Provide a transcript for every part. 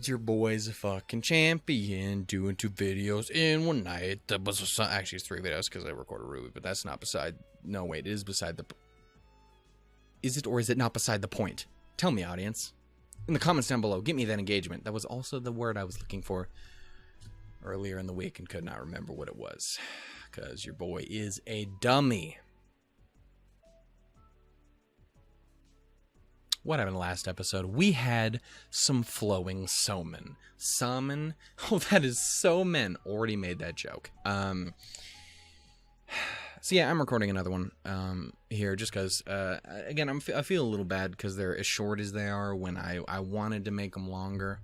Your boy's a fucking champion, doing 2 videos in one night. That was actually it's 3 videos because I recorded Ruby, but that's not beside. No, wait, it is beside the. Is it or is it not beside the point? Tell me, audience, in the comments down below. Get me that engagement. That was also the word I was looking for earlier in the week and could not remember what it was because your boy is a dummy. What happened last episode? We had some flowing somen. Salmon? Oh, that is so men. Already made that joke. So yeah, I'm recording another one here just because, again, I feel a little bad because they're as short as they are when I wanted to make them longer.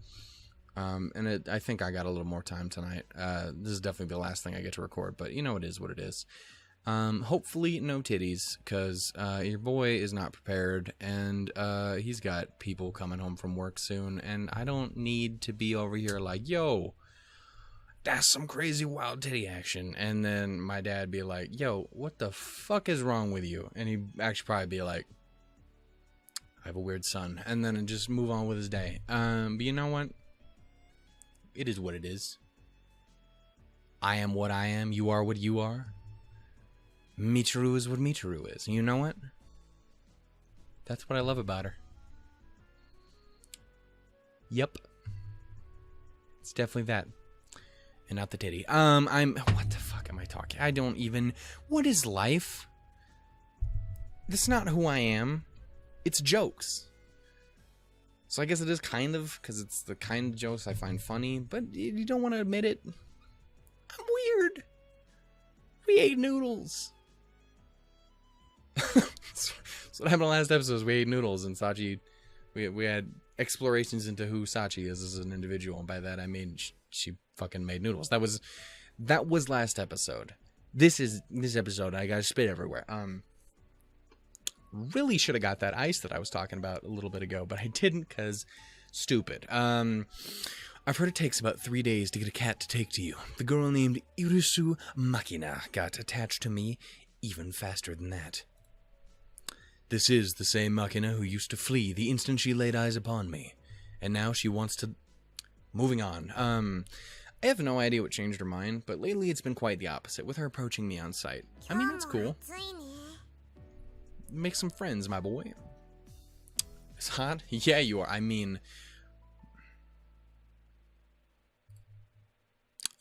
And I think I got a little more time tonight. This is definitely the last thing I get to record, but you know it is what it is. Hopefully no titties, because your boy is not prepared, and he's got people coming home from work soon, and I don't need to be over here like, yo, that's some crazy wild titty action, and then my dad be like, yo, what the fuck is wrong with you? And he'd actually probably be like, I have a weird son, and then just move on with his day. But you know what? It is what it is. I am what I am, you are what you are. Michiru is what Michiru is. And you know what? That's what I love about her. Yep. It's definitely that. And not the titty. What the fuck am I talking? I don't even... What is life? That's not who I am. It's jokes. So I guess it is kind of, because it's the kind of jokes I find funny, but you don't want to admit it. I'm weird. We ate noodles. So what happened last episode is we ate noodles, and Sachi, we had explorations into who Sachi is as an individual, and by that I mean she fucking made noodles. That was last episode. This episode I got spit everywhere. Really should have got that ice that I was talking about a little bit ago, but I didn't because stupid. I've heard it takes about 3 days to get a cat to take to you. The girl named Irisu Makina got attached to me even faster than that. This is the same Makina who used to flee the instant she laid eyes upon me. And now she wants to... Moving on. I have no idea what changed her mind, but lately it's been quite the opposite, with her approaching me on sight. I mean, that's cool. Make some friends, my boy. It's hot? Yeah, you are. I mean...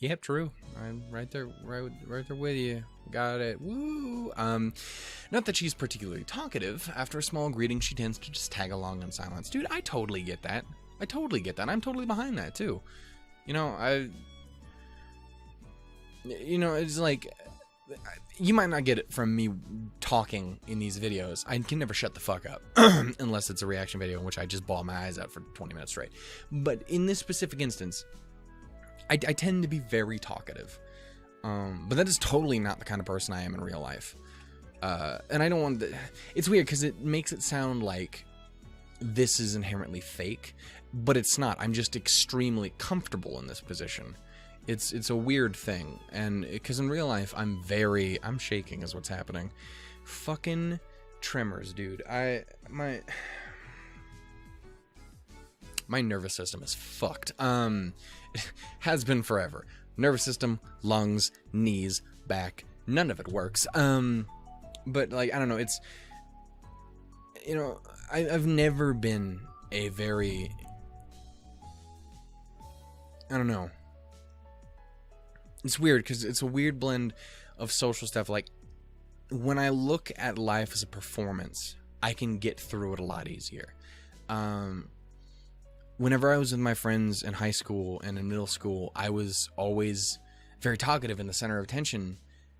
Yep, true. I'm right there with you. Got it. Woo! Not that she's particularly talkative. After a small greeting, she tends to just tag along in silence. Dude, I totally get that. I'm totally behind that, too. You know, it's like... You might not get it from me talking in these videos. I can never shut the fuck up. Unless it's a reaction video in which I just bawl my eyes out for 20 minutes straight. But in this specific instance... I tend to be very talkative, but that is totally not the kind of person I am in real life, and I don't want to... It's weird because it makes it sound like this is inherently fake, but it's not. I'm just extremely comfortable in this position. It's a weird thing, and because in real life I'm shaking is what's happening. Fucking tremors, dude. My nervous system is fucked. Has been forever. Nervous system, lungs, knees, back, none of it works. But like, I don't know, it's, you know, I've never been a very, I don't know. It's weird because it's a weird blend of social stuff. Like, when I look at life as a performance, I can get through it a lot easier. Whenever I was with my friends in high school and in middle school, I was always very talkative and the center of attention.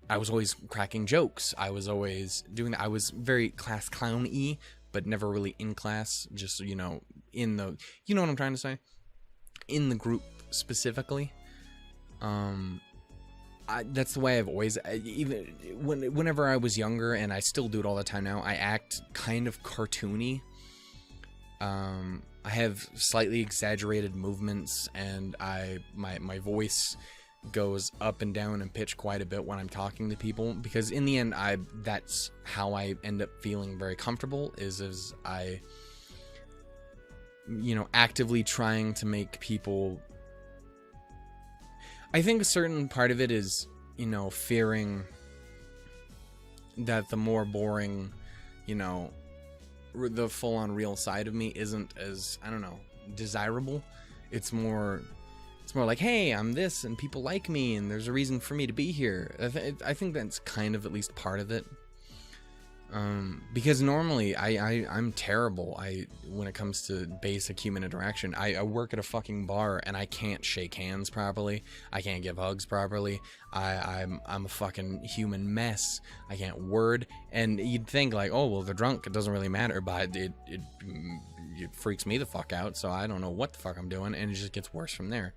I was always cracking jokes. I was always doing that. I was very class clown-y, but never really in class. Just, you know, in the... You know what I'm trying to say? In the group specifically. That's the way I've always... Even whenever I was younger, and I still do it all the time now, I act kind of cartoony. I have slightly exaggerated movements, and my voice goes up and down in pitch quite a bit when I'm talking to people, because in the end, that's how I end up feeling very comfortable, is I you know, actively trying to make people... I think a certain part of it is, you know, fearing that the more boring, you know, the full-on real side of me isn't as, I don't know, desirable. It's more like, hey, I'm this, and people like me, and there's a reason for me to be here. I think that's kind of at least part of it. Because normally I'm terrible. When it comes to basic human interaction, I work at a fucking bar and I can't shake hands properly. I can't give hugs properly. I'm a fucking human mess. I can't word. And you'd think like, oh well, they're drunk. It doesn't really matter, but it freaks me the fuck out. So I don't know what the fuck I'm doing, and it just gets worse from there.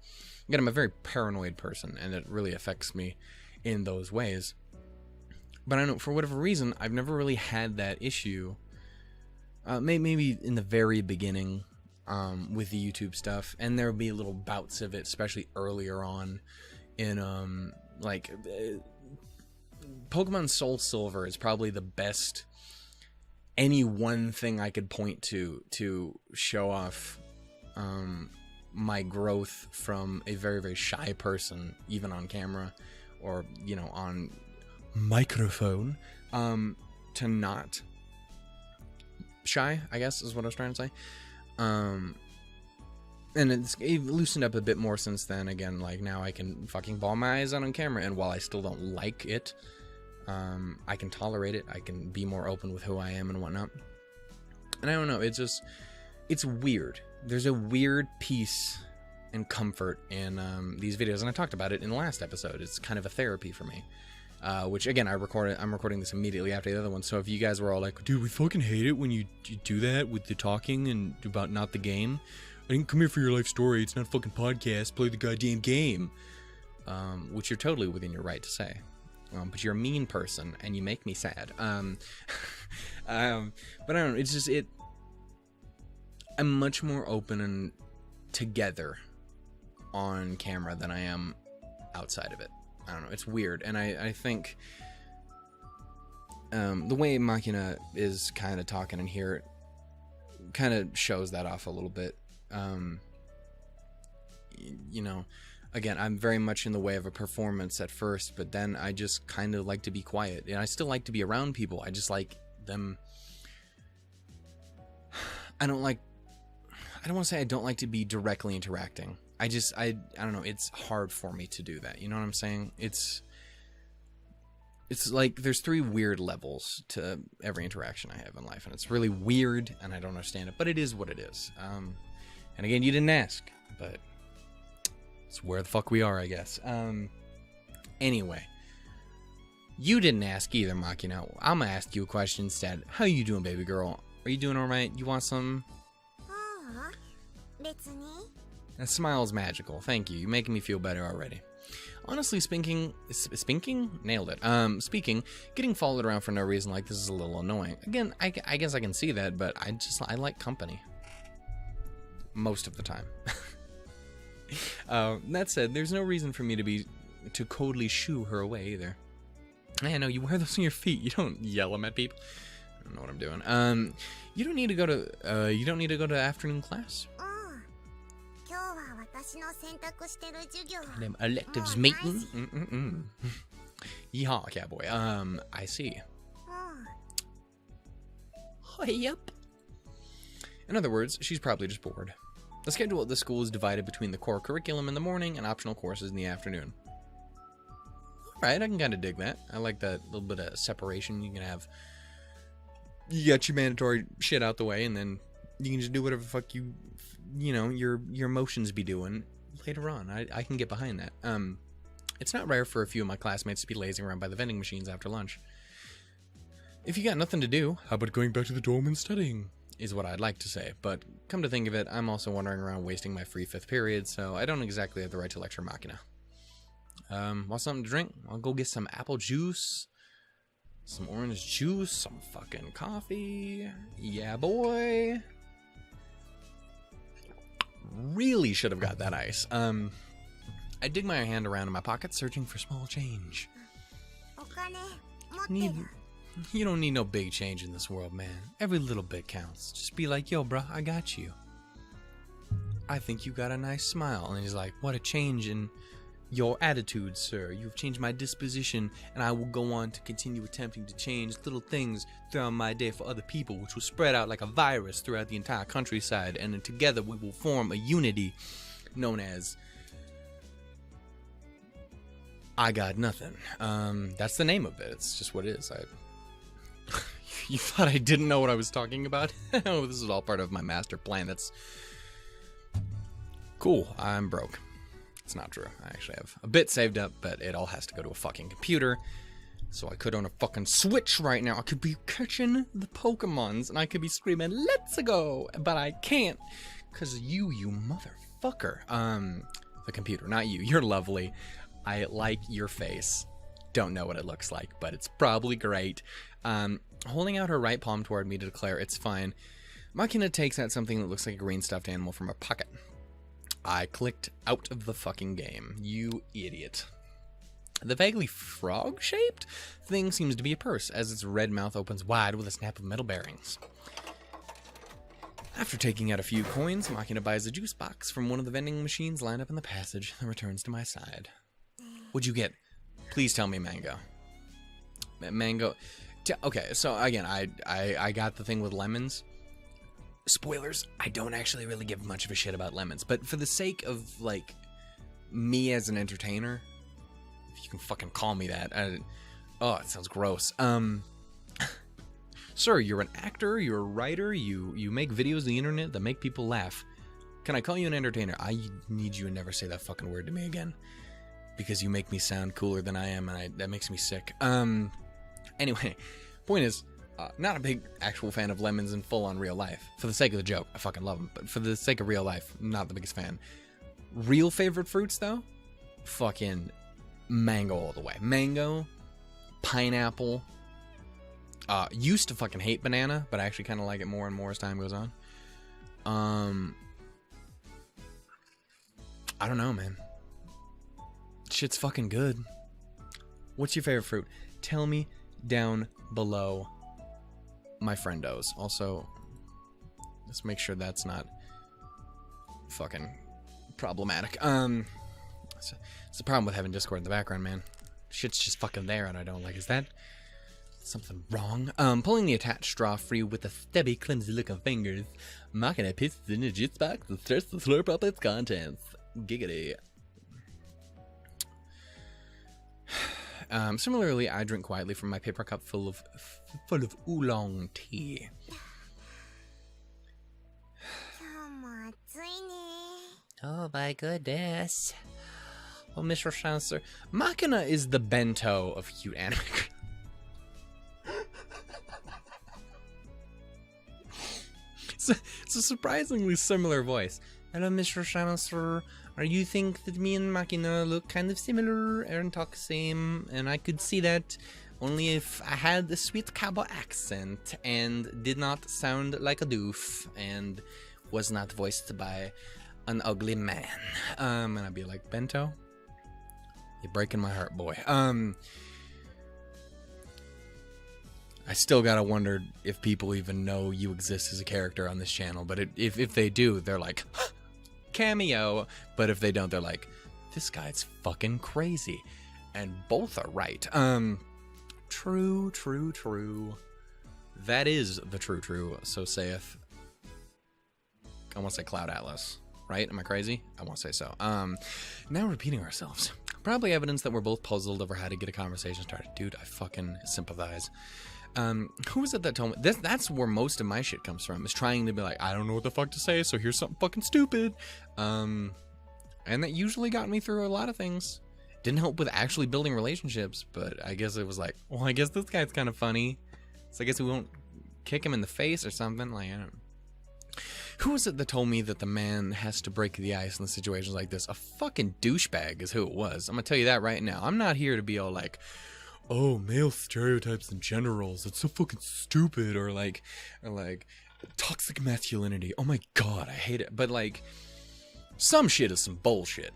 Again, I'm a very paranoid person, and it really affects me in those ways. But I don't know, for whatever reason, I've never really had that issue. Maybe in the very beginning with the YouTube stuff, and there would be little bouts of it, especially earlier on in, Pokemon Soul Silver is probably the best, any one thing I could point to show off my growth from a very, very shy person, even on camera, or, you know, on microphone, to not shy, I guess is what I was trying to say. And it loosened up a bit more since then. Again, like, now I can fucking bawl my eyes out on camera, and while I still don't like it, I can tolerate it. I can be more open with who I am and whatnot. And I don't know, it's weird. There's a weird peace and comfort in these videos, and I talked about it in the last episode. It's kind of a therapy for me. Which, again, I'm recording this immediately after the other one, so if you guys were all like, dude, we fucking hate it when you do that with the talking and about not the game. I didn't come here for your life story, it's not a fucking podcast, play the goddamn game. Which you're totally within your right to say. But you're a mean person, and you make me sad. But I don't know, it's just, I'm much more open and together on camera than I am outside of it. I don't know, it's weird, and I think the way Makina is kind of talking in here kind of shows that off a little bit. You know, again, I'm very much in the way of a performance at first, but then I just kind of like to be quiet, and I still like to be around people. I just like them. I don't want to say I don't like to be directly interacting. I don't know, it's hard for me to do that, you know what I'm saying? It's like there's 3 weird levels to every interaction I have in life, and it's really weird, and I don't understand it, but it is what it is. And again, you didn't ask, but it's where the fuck we are, I guess. Anyway, you didn't ask either, Makina. I'm gonna ask you a question instead. How you doing, baby girl? Are you doing alright? You want some? That smile's magical. Thank you. You're making me feel better already. Honestly, speaking, nailed it. Speaking, getting followed around for no reason like this is a little annoying. Again, I guess I can see that, but I like company. Most of the time. That said, there's no reason for me to coldly shoo her away either. I know, you wear those on your feet. You don't yell them at people. I don't know what I'm doing. You don't need to go to afternoon class. Them electives meeting. Yeehaw, cowboy. I see. Yep. In other words, she's probably just bored. The schedule at the school is divided between the core curriculum in the morning and optional courses in the afternoon. Alright, I can kind of dig that. I like that little bit of separation. You got your mandatory shit out the way, and then you can just do whatever the fuck you know, your emotions be doing later on. I can get behind that. It's not rare for a few of my classmates to be lazing around by the vending machines after lunch. If you got nothing to do, how about going back to the dorm and studying? Is what I'd like to say, but come to think of it, I'm also wandering around wasting my free 5th period, so I don't exactly have the right to lecture Makina. Want something to drink? I'll go get some apple juice, some orange juice, some fucking coffee. Yeah, boy. Really should have got that ice. I dig my hand around in my pocket, searching for small change. You don't need no big change in this world, man. Every little bit counts. Just be like, yo, bro, I got you. I think you got a nice smile. And he's like, what a change in your attitude, sir. You've changed my disposition, and I will go on to continue attempting to change little things throughout my day for other people, which will spread out like a virus throughout the entire countryside, and then together we will form a unity known as I Got Nothing. That's the name of it. It's just what it is. You thought I didn't know what I was talking about? Oh, this is all part of my master plan. That's cool. I'm broke. It's not true. I actually have a bit saved up, but it all has to go to a fucking computer. So I could own a fucking Switch right now. I could be catching the Pokemons, and I could be screaming, "Let's go!" But I can't, because you motherfucker. The computer, not you. You're lovely. I like your face. Don't know what it looks like, but it's probably great. Holding out her right palm toward me to declare it's fine, Makina takes out something that looks like a green stuffed animal from her pocket. I clicked out of the fucking game. You idiot. The vaguely frog-shaped thing seems to be a purse, as its red mouth opens wide with a snap of metal bearings. After taking out a few coins, Makina buys a juice box from one of the vending machines lined up in the passage and returns to my side. What'd you get? Please tell me mango. Mango. Okay, so again, I got the thing with lemons. Spoilers, I don't actually really give much of a shit about lemons, but for the sake of, like, me as an entertainer, if you can fucking call me that, oh, it sounds gross. Sir, you're an actor, you're a writer, you make videos on the internet that make people laugh. Can I call you an entertainer? I need you to never say that fucking word to me again, because you make me sound cooler than I am, and that makes me sick. Anyway, point is, not a big actual fan of lemons in full-on real life. For the sake of the joke, I fucking love them. But for the sake of real life, not the biggest fan. Real favorite fruits, though? Fucking mango all the way. Mango, pineapple. Used to fucking hate banana, but I actually kind of like it more and more as time goes on. I don't know, man. Shit's fucking good. What's your favorite fruit? Tell me down below, my friendos. Also, let's make sure that's not fucking problematic. It's the problem with having Discord in the background, man. Shit's just fucking there and I don't like. Is that something wrong? Pulling the attached straw free with a stubby, clumsy looking fingers, Makina pisses in a juice box and starts to slurp up its contents. Giggity. Similarly, I drink quietly from my paper cup full of oolong tea. Oh my goodness. Oh, Mr. Chancellor. Makina is the bento of cute anime. It's a surprisingly similar voice. Hello, Mr. Chancellor. You think that me and Makina look kind of similar and talk the same, and I could see that only if I had a sweet cowboy accent and did not sound like a doof and was not voiced by an ugly man. And I'd be like, Bento, you're breaking my heart, boy. I still gotta wonder if people even know you exist as a character on this channel, but if they do, they're like, cameo, but if they don't, they're like, this guy's fucking crazy, and both are right. True. That is the true, so saith, I want to say Cloud Atlas, right? Am I crazy? I want to say so. Now repeating ourselves. Probably evidence that we're both puzzled over how to get a conversation started. Dude, I fucking sympathize. Who was it that told me? That's where most of my shit comes from, is trying to be like, I don't know what the fuck to say, so here's something fucking stupid. And that usually got me through a lot of things. Didn't help with actually building relationships, but I guess it was like, well, I guess this guy's kind of funny, so I guess we won't kick him in the face or something. Like, I don't know. Who was it that told me that the man has to break the ice in situations like this? A fucking douchebag is who it was. I'm gonna tell you that right now. I'm not here to be all like, oh, male stereotypes in generals, it's so fucking stupid, or like toxic masculinity. Oh my god, I hate it. But like, some shit is some bullshit.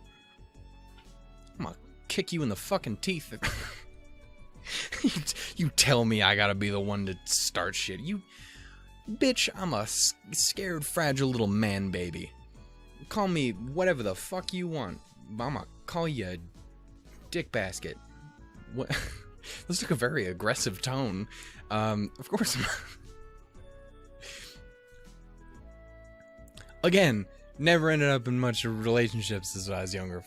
I'm gonna kick you in the fucking teeth. You tell me I gotta be the one to start shit. You bitch, I'm a scared, fragile little man baby. Call me whatever the fuck you want. I'ma call you a dick basket. What? This took a very aggressive tone. Of course. Again, never ended up in much relationships as I was younger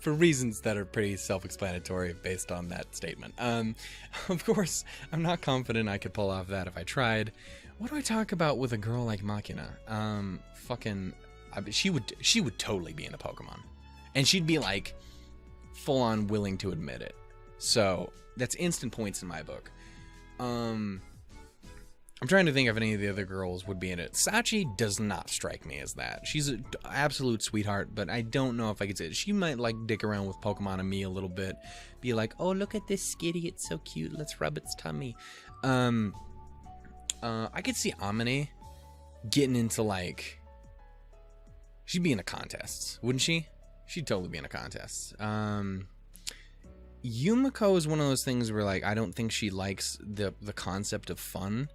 for reasons that are pretty self-explanatory based on that statement. Of course, I'm not confident I could pull off that if I tried. What do I talk about with a girl like Makina? She would totally be into Pokemon, and she'd be like full-on willing to admit it. So that's instant points in my book. I'm trying to think if any of the other girls would be in it. Sachi does not strike me as that. She's an absolute sweetheart, but I don't know if I could say it. She might like dick around with Pokemon and me a little bit. Be like, oh, look at this skitty. It's so cute. Let's rub its tummy. I could see Amane getting into like... She'd be in a contest, wouldn't she? She'd totally be in a contest. Yumiko is one of those things where like I don't think she likes the concept of fun.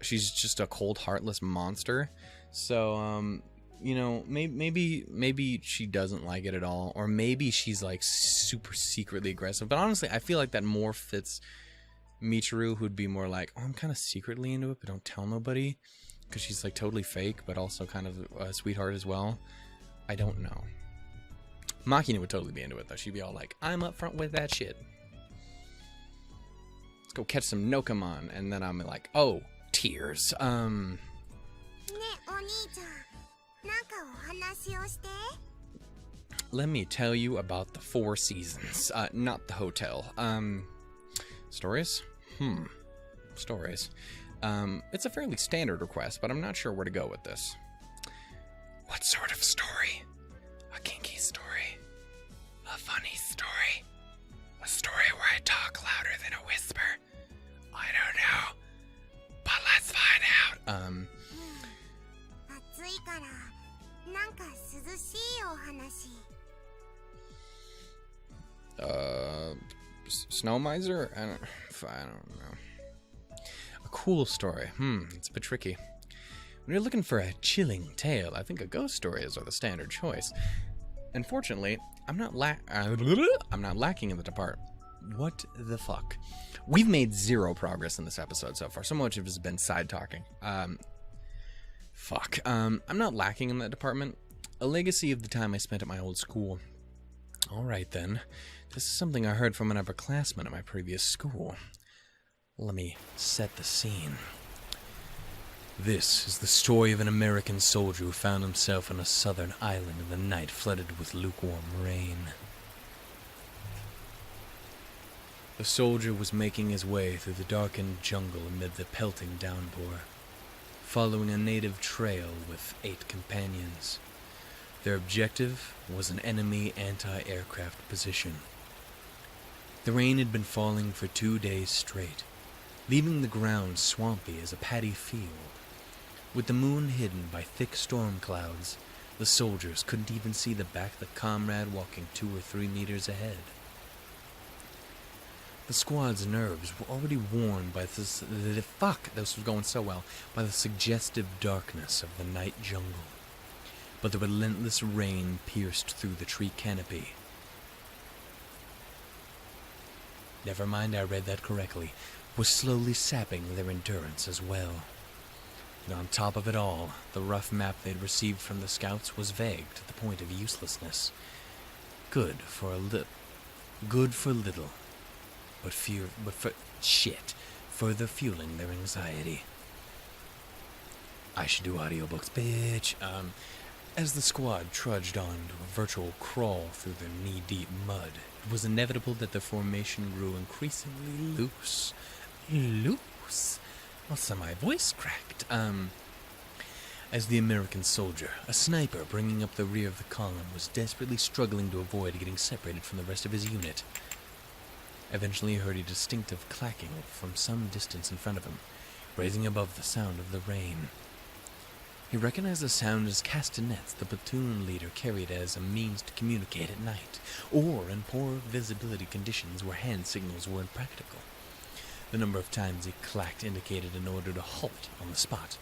She's just a cold, heartless monster. So, you know, maybe she doesn't like it at all, or maybe she's like super secretly aggressive. But honestly, I feel like that more fits Michiru, who'd be more like, oh, I'm kind of secretly into it, but don't tell nobody, because she's like totally fake, but also kind of a sweetheart as well. I don't know. Makina would totally be into it though. She'd be all like, I'm up front with that shit. Let's go catch some Nokamon, and then I'm like, oh. Tears. Let me tell you about the Four Seasons. Not the hotel. Stories? Stories. It's a fairly standard request, but I'm not sure where to go with this. What sort of story? A kinky story? A funny story? A story where I talk louder than a whisper? I don't know. But let's find out. Snow miser? I don't know. A cool story. It's a bit tricky. When you're looking for a chilling tale, I think a ghost stories are the standard choice. Unfortunately, I'm not lacking in the department. What the fuck? We've made zero progress in this episode so far. So much of it has been side talking. I'm not lacking in that department. A legacy of the time I spent at my old school. Alright then. This is something I heard from an upperclassman at my previous school. Let me set the scene. This is the story of an American soldier who found himself on a southern island in the night flooded with lukewarm rain. The soldier was making his way through the darkened jungle amid the pelting downpour, following a native trail with 8 companions. Their objective was an enemy anti-aircraft position. The rain had been falling for 2 days straight, leaving the ground swampy as a paddy field. With the moon hidden by thick storm clouds, the soldiers couldn't even see the back of the comrade walking 2 or 3 meters ahead. The squad's nerves were already worn by this was going so well, by the suggestive darkness of the night jungle. But the relentless rain pierced through the tree canopy. Never mind, I read that correctly, was slowly sapping their endurance as well. And on top of it all, the rough map they'd received from the scouts was vague to the point of uselessness. Good for little. But further fueling their anxiety. I should do audiobooks, bitch. As the squad trudged on to a virtual crawl through the knee-deep mud, it was inevitable that the formation grew increasingly loose. Also, my voice cracked. As the American soldier, a sniper bringing up the rear of the column, was desperately struggling to avoid getting separated from the rest of his unit. Eventually he heard a distinctive clacking from some distance in front of him, raising above the sound of the rain. He recognized the sound as castanets the platoon leader carried as a means to communicate at night, or in poor visibility conditions where hand signals were impractical. The number of times he clacked indicated an order to halt on the spot.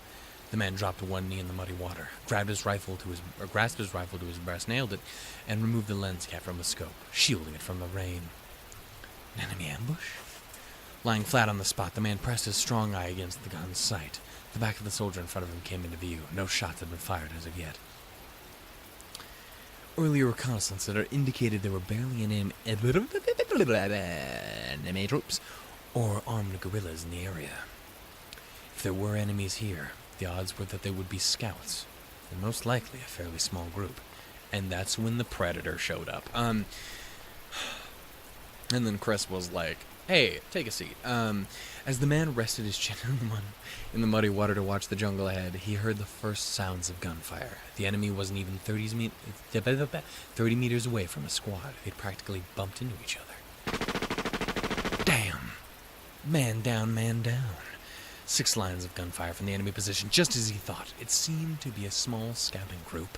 The man dropped to one knee in the muddy water, grasped his rifle to his breast, nailed it, and removed the lens cap from the scope, shielding it from the rain. An enemy ambush? Lying flat on the spot, the man pressed his strong eye against the gun's sight. The back of the soldier in front of him came into view. No shots had been fired as of yet. Earlier reconnaissance had indicated there were barely any enemy troops or armed guerrillas in the area. If there were enemies here, the odds were that they would be scouts, and most likely a fairly small group. And that's when the Predator showed up. And then Chris was like, "Hey, take a seat." As the man rested his chin in the muddy water to watch the jungle ahead, he heard the first sounds of gunfire. The enemy wasn't even 30 meters away from a squad. They'd practically bumped into each other. Damn. Man down, man down. 6 lines of gunfire from the enemy position, just as he thought. It seemed to be a small scouting group.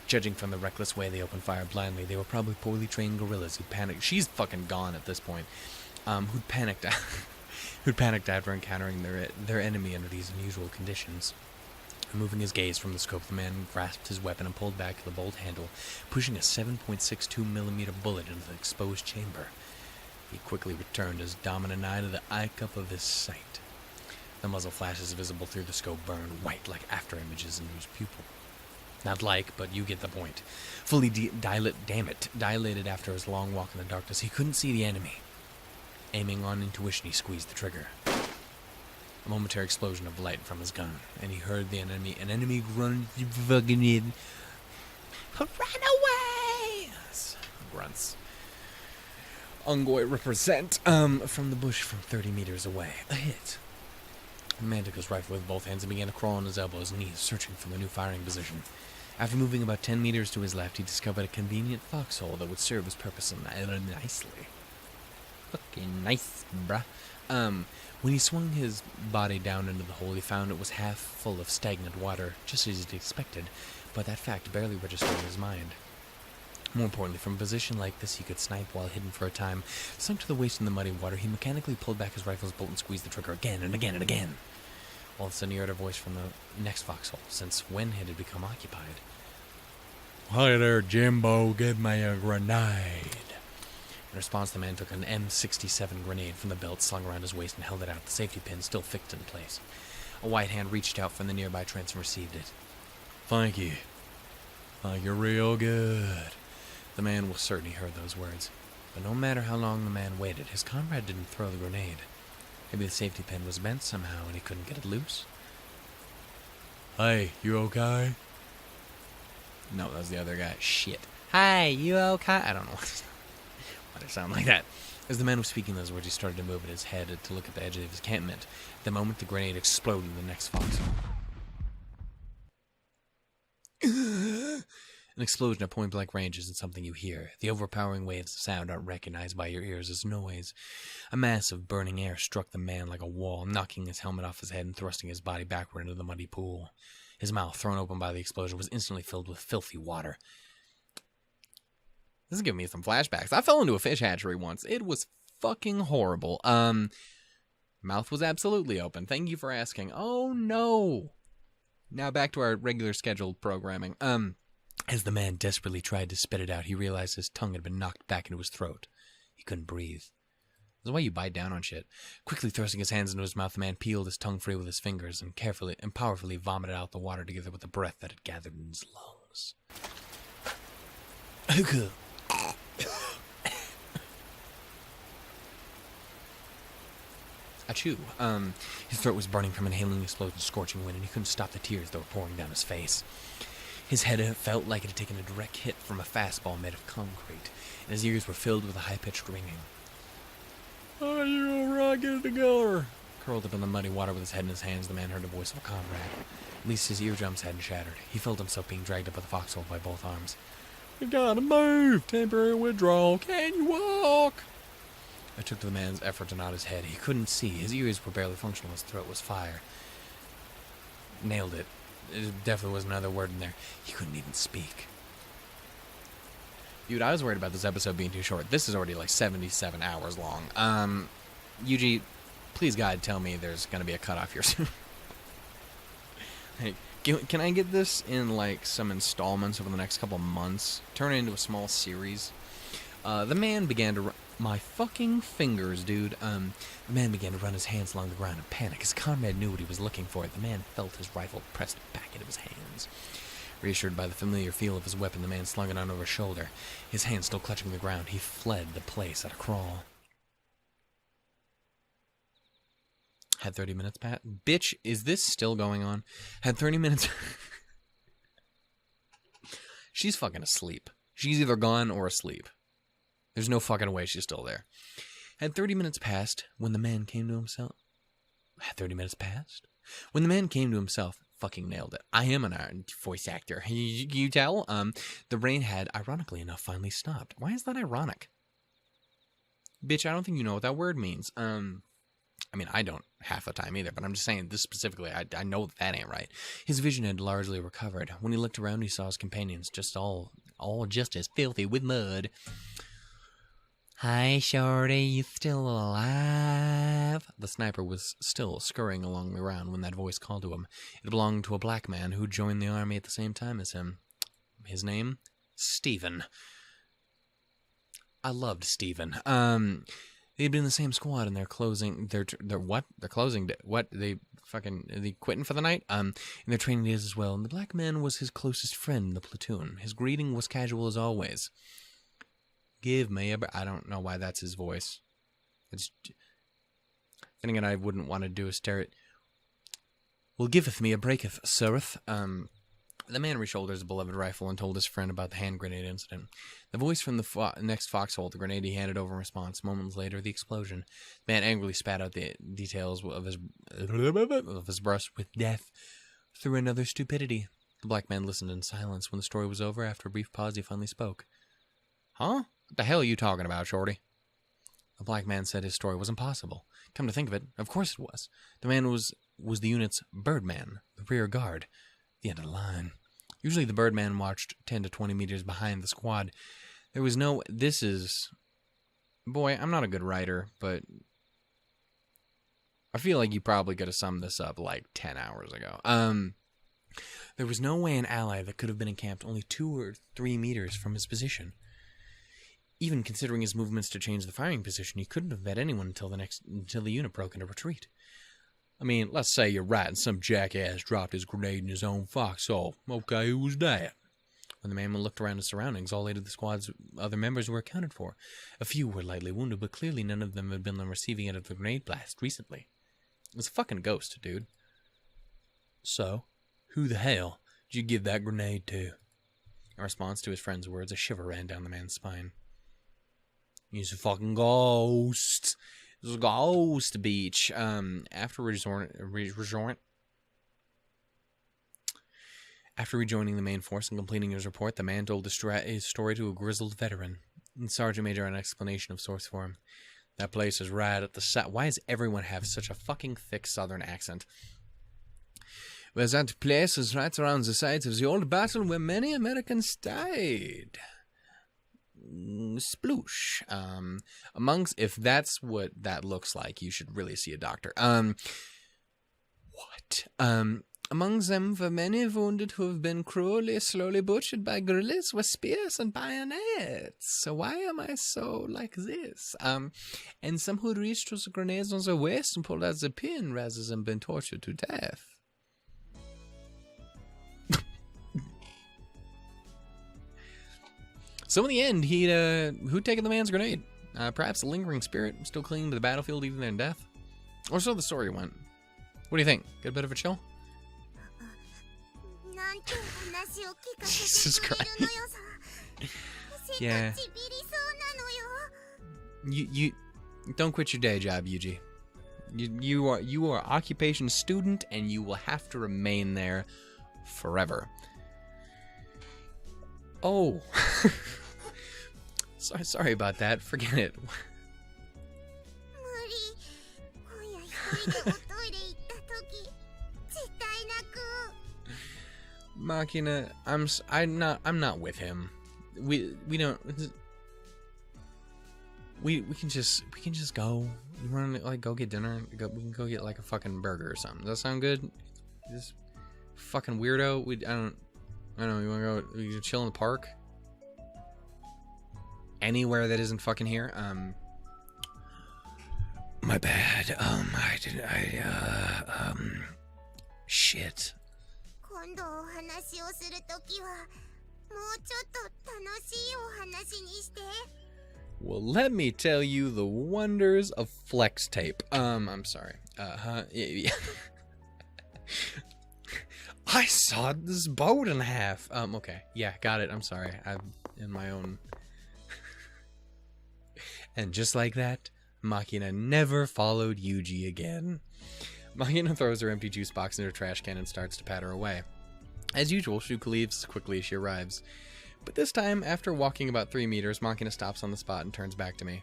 Judging from the reckless way they opened fire blindly, they were probably poorly trained guerrillas who'd panicked. She's fucking gone at this point. Who'd panicked after encountering their enemy under these unusual conditions. Removing his gaze from the scope, the man grasped his weapon and pulled back the bolt handle, pushing a 7.62mm bullet into the exposed chamber. He quickly returned his dominant eye to the eye cup of his sight. The muzzle flashes visible through the scope burned white like after images in his pupil. Not like, but you get the point. Fully dilated after his long walk in the darkness, he couldn't see the enemy. Aiming on intuition, he squeezed the trigger. A momentary explosion of light from his gun, and he heard an enemy grunt, fucking in. Run away! Grunts. Ungoi represent, from the bush from 30 meters away. A hit. The man took his rifle with both hands and began to crawl on his elbows and knees, searching for the new firing position. After moving about 10 meters to his left, he discovered a convenient foxhole that would serve his purpose nicely. Fucking nice, bruh. When he swung his body down into the hole, he found it was half full of stagnant water, just as he'd expected, but that fact barely registered in his mind. More importantly, from a position like this, he could snipe while hidden for a time. Sunk to the waist in the muddy water, he mechanically pulled back his rifle's bolt and squeezed the trigger again and again and again. All of a sudden, he heard a voice from the next foxhole, since when had it become occupied? "Hi there, Jimbo, give me a grenade." In response, the man took an M67 grenade from the belt slung around his waist and held it out, the safety pin still fixed in place. A white hand reached out from the nearby trench and received it. "Thank you. Thank you real good." The man was certain he heard those words. But no matter how long the man waited, his comrade didn't throw the grenade. Maybe the safety pin was bent somehow and he couldn't get it loose? "Hey, you okay?" No, that was the other guy. Shit. "Hi, you okay?" I don't know why it sound like that. As the man was speaking those words, he started to move his head to look at the edge of his encampment. At the moment, the grenade exploded in the next foxhole. An explosion at point-blank range isn't something you hear. The overpowering waves of sound aren't recognized by your ears as noise. A mass of burning air struck the man like a wall, knocking his helmet off his head and thrusting his body backward into the muddy pool. His mouth, thrown open by the explosion, was instantly filled with filthy water. This is giving me some flashbacks. I fell into a fish hatchery once. It was fucking horrible. Mouth was absolutely open. Thank you for asking. Oh, no. Now back to our regular scheduled programming. As the man desperately tried to spit it out, he realized his tongue had been knocked back into his throat. He couldn't breathe. That's why you bite down on shit. Quickly thrusting his hands into his mouth, the man peeled his tongue free with his fingers and carefully and powerfully vomited out the water together with the breath that had gathered in his lungs. Achoo. His throat was burning from inhaling the explosion's scorching wind, and he couldn't stop the tears that were pouring down his face. His head felt like it had taken a direct hit from a fastball made of concrete, and his ears were filled with a high-pitched ringing. "Are you alright? Get it together." Curled up in the muddy water with his head in his hands, the man heard the voice of a comrade. At least his eardrums hadn't shattered. He felt himself being dragged up with the foxhole by both arms. "We gotta move! Temporary withdrawal! Can you walk?" It took the man's effort to nod his head. He couldn't see. His ears were barely functional. His throat was fire. Nailed it. There definitely was another word in there. He couldn't even speak. Dude, I was worried about this episode being too short. This is already like 77 hours long. Yuuji, please God, tell me there's going to be a cutoff here soon. Hey, can I get this in, like, some installments over the next couple months? Turn it into a small series? The man began to my fucking fingers, dude. The man began to run his hands along the ground in panic. His comrade knew what he was looking for. The man felt his rifle pressed back into his hands. Reassured by the familiar feel of his weapon, the man slung it on over his shoulder. His hand still clutching the ground, he fled the place at a crawl. Had 30 minutes, Pat? Bitch, is this still going on? Had 30 minutes... She's fucking asleep. She's either gone or asleep. There's no fucking way she's still there. Had 30 minutes passed when the man came to himself? Had 30 minutes passed? When the man came to himself, fucking nailed it. I am an voice actor. You tell? The rain had, ironically enough, finally stopped. Why is that ironic? Bitch, I don't think you know what that word means. I mean, I don't half the time either, but I'm just saying this specifically. I know that ain't right. His vision had largely recovered. When he looked around, he saw his companions just all just as filthy with mud. Hi, shorty, you still alive? The sniper was still scurrying along the ground when that voice called to him. It belonged to a black man who joined the army at the same time as him. His name? Stephen. I loved Stephen. They'd been in the same squad, and they're closing. They're what? They're closing. What? They quitting for the night? In their training days as well. And the black man was his closest friend in the platoon. His greeting was casual as always. Give me a... I don't know why that's his voice. It's... Anything I wouldn't want to do is stare at... Well, giveth me a breaketh, sirreth. The man reshouldered his beloved rifle and told his friend about the hand grenade incident. The voice from the next foxhole, the grenade he handed over in response. Moments later, the explosion. The man angrily spat out the details of his brush with death through another stupidity. The black man listened in silence. When the story was over, after a brief pause, he finally spoke. Huh? What the hell are you talking about, shorty? The black man said his story was impossible. Come to think of it, of course it was. The man was the unit's birdman, the rear guard, the end of the line. Usually the birdman watched 10 to 20 meters behind the squad. There was no... This is... Boy, I'm not a good writer, but... I feel like you probably could have summed this up like 10 hours ago. There was no way an ally that could have been encamped only 2 or 3 meters from his position. Even considering his movements to change the firing position, he couldn't have met anyone until the unit broke into retreat. I mean, let's say you're right and some jackass dropped his grenade in his own foxhole. Okay, who was that? When the man looked around his surroundings, all 8 of the squad's other members were accounted for. A few were lightly wounded, but clearly none of them had been on receiving end of the grenade blast recently. It was a fucking ghost, dude. So, who the hell did you give that grenade to? In response to his friend's words, a shiver ran down the man's spine. He's a fucking ghost. It was a ghost beach. After rejoining the main force and completing his report, the man told his story to a grizzled veteran. And Sergeant Major had an explanation of sorts for him. That place is right at the side. Why does everyone have such a fucking thick southern accent? Well, that place is right around the site of the old battle where many Americans died. Sploosh. If that's what that looks like, you should really see a doctor. Among them were many wounded who have been cruelly, slowly butchered by guerrillas with spears and bayonets. So why am I so like this? And some who reached with the grenades on their waist and pulled out the pin rather than been tortured to death. So in the end, who'd taken the man's grenade? Perhaps a lingering spirit, still clinging to the battlefield even in death? Or so the story went. What do you think? Get a bit of a chill? Jesus Christ. Yeah. You don't quit your day job, Yuuji. You are occupation student, and you will have to remain there forever. Oh. Sorry about that. Forget it. Makina, I'm not with him. We don't. We can just go. You want to go get dinner? We can go get like a fucking burger or something. Does that sound good? Fucking weirdo. I don't know. You wanna go? You chill in the park? Anywhere that isn't fucking here. My bad. Shit. Well, let me tell you the wonders of flex tape. I'm sorry. Yeah. I sawed this boat in half. Okay. Yeah, got it. I'm sorry. I'm in my own. And just like that, Makina never followed Yuuji again. Makina throws her empty juice box in her trash can and starts to patter away. As usual, Shuko leaves as quickly as she arrives. But this time, after walking about 3 meters, Makina stops on the spot and turns back to me.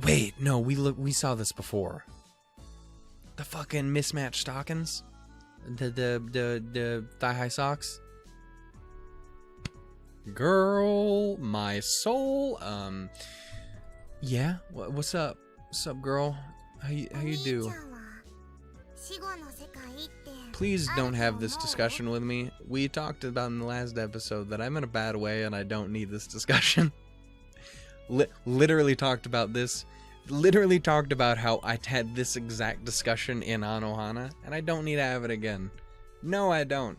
Wait, no, we saw this before. The fucking mismatched stockings? The thigh-high socks? Girl, my soul. Yeah, what's up? What's up, girl? How you do? Please don't have this discussion with me. We talked about in the last episode that I'm in a bad way and I don't need this discussion. Literally talked about this. Literally talked about how I had this exact discussion in Anohana, and I don't need to have it again. No, I don't.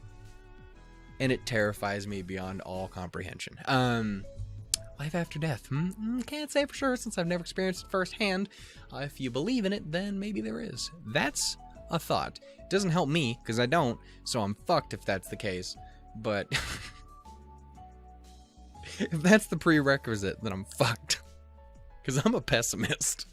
And it terrifies me beyond all comprehension. Life after death. Can't say for sure since I've never experienced it firsthand. If you believe in it, then maybe there is. That's a thought. It doesn't help me, because I don't, so I'm fucked if that's the case. But if that's the prerequisite, then I'm fucked. Because I'm a pessimist.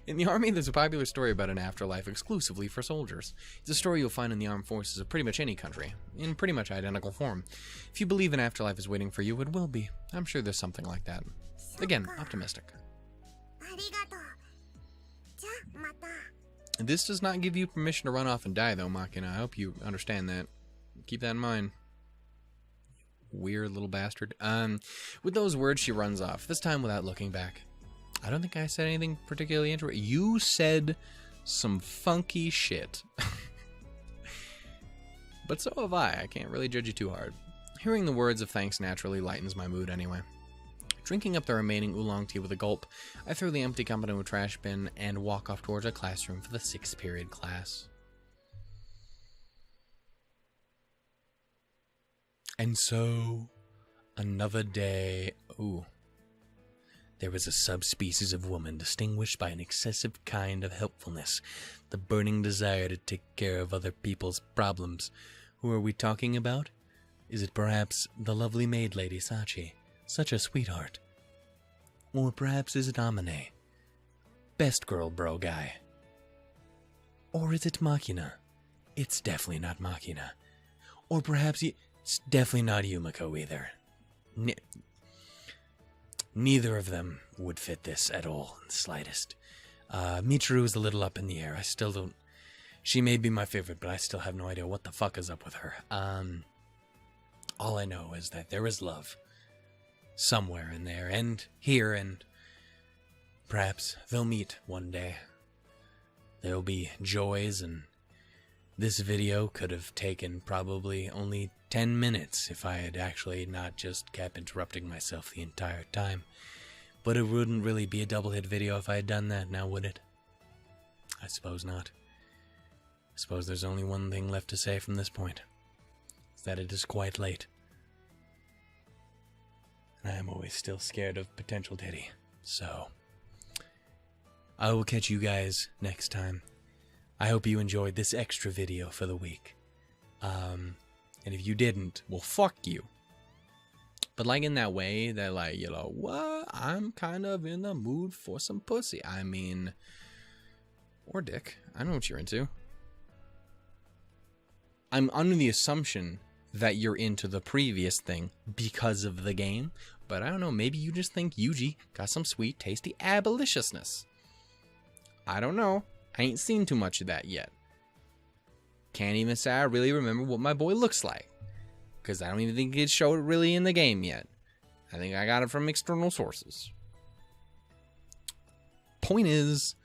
In the Army, there's a popular story about an afterlife exclusively for soldiers. It's a story you'll find in the armed forces of pretty much any country, in pretty much identical form. If you believe an afterlife is waiting for you, it will be. I'm sure there's something like that. Again, optimistic. This does not give you permission to run off and die, though, Makina. I hope you understand that. Keep that in mind. Weird little bastard. With those words, she runs off, this time without looking back. I don't think I said anything particularly interesting. You said some funky shit. But so have I. I can't really judge you too hard. Hearing the words of thanks naturally lightens my mood anyway. Drinking up the remaining oolong tea with a gulp, I throw the empty cup into a trash bin and walk off towards a classroom for the 6th period class. And so, another day. Ooh. There was a subspecies of woman distinguished by an excessive kind of helpfulness, the burning desire to take care of other people's problems. Who are we talking about? Is it perhaps the lovely maid lady Sachi, such a sweetheart? Or perhaps is it Amane, best girl bro guy? Or is it Makina? It's definitely not Makina. Or perhaps it's definitely not Yumiko either. Neither of them would fit this at all, in the slightest. Michiru is a little up in the air. I still don't... She may be my favorite, but I still have no idea what the fuck is up with her. All I know is that there is love. Somewhere in there, and here, and... perhaps they'll meet one day. There'll be joys, and... this video could have taken probably only 10 minutes if I had actually not just kept interrupting myself the entire time. But it wouldn't really be a double hit video if I had done that, now would it? I suppose not. I suppose there's only one thing left to say from this point. It's that it is quite late. And I am always still scared of potential Diddy. So, I will catch you guys next time. I hope you enjoyed this extra video for the week. And if you didn't, well, fuck you. But like in that way that like, you know, what? I'm kind of in the mood for some pussy. I mean, or dick. I know what you're into. I'm under the assumption that you're into the previous thing because of the game. But I don't know, maybe you just think Yuuji got some sweet, tasty abolitiousness. I don't know. I ain't seen too much of that yet. Can't even say I really remember what my boy looks like. Because I don't even think it showed really in the game yet. I think I got it from external sources. Point is,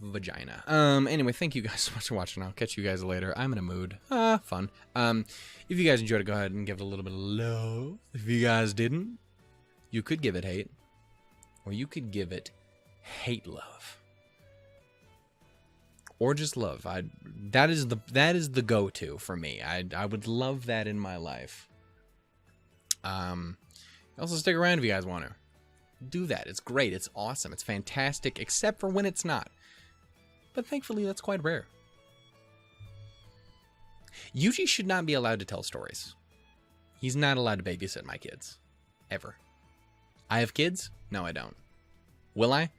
vagina. Anyway, thank you guys so much for watching. I'll catch you guys later. I'm in a mood. Fun. If you guys enjoyed it, go ahead and give it a little bit of love. If you guys didn't, you could give it hate. Or you could give it hate love. Or just love. That is the go-to for me. I would love that in my life. Also stick around if you guys want to. Do that. It's great. It's awesome. It's fantastic, except for when it's not. But thankfully, that's quite rare. Yuuji should not be allowed to tell stories. He's not allowed to babysit my kids. Ever. I have kids? No, I don't. Will I?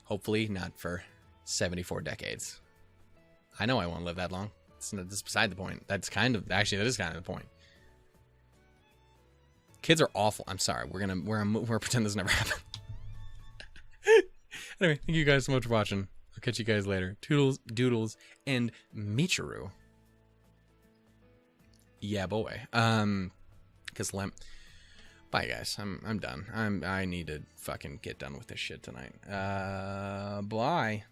Hopefully not for 74 decades. I know I won't live that long. That's beside the point. That is kind of the point. Kids are awful. I'm sorry. We're pretend this never happened. Anyway, thank you guys so much for watching. I'll catch you guys later. Toodles, doodles, and Michiru. Yeah, boy. Cause bye guys. I'm done. I need to fucking get done with this shit tonight. Bye.